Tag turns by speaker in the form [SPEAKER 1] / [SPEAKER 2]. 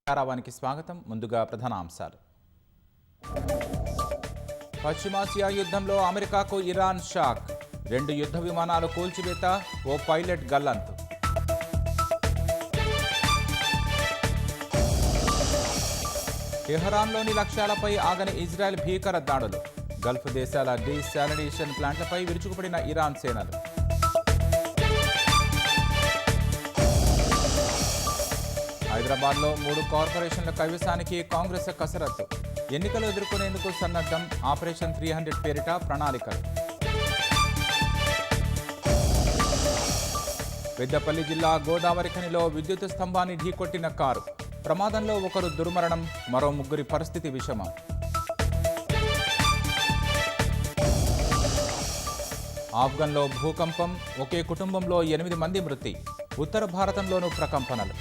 [SPEAKER 1] వారానికి స్వాగతం. ముందుగా ప్రధాన అంశాలు. పశ్చిమాసియా యుద్ధంలో అమెరికాకు ఇరాన్ షాక్. 2 యుద్ధ విమానాలు కూల్చివేత, ఓ పైలట్ గల్లంతు. టెహరాన్లోని లక్ష్యాలపై ఆగని ఇజ్రాయెల్ భీకర దాడులు. గల్ఫ్ దేశాల డీశాలినేషన్ ప్లాంట్లపై విరుచుకుపడిన ఇరాన్ సేనలు. హైదరాబాద్లో 3 కార్పొరేషన్ల కైవసానికి కాంగ్రెస్ కసరత్తు. ఎన్నికలు ఎదుర్కొనేందుకు సన్నద్ధం. ఆపరేషన్ 300 పేరిట ప్రణాళికలు. పెద్దపల్లి జిల్లా గోదావరిఖనిలో విద్యుత్ స్తంభాన్ని ఢీకొట్టిన కారు. ప్రమాదంలో ఒకరు దుర్మరణం, మరో 3 పరిస్థితి విషమం. ఆఫ్ఘన్లో భూకంపం, ఒకే కుటుంబంలో 8 మంది మృతి. ఉత్తర భారతంలోనూ ప్రకంపనలు.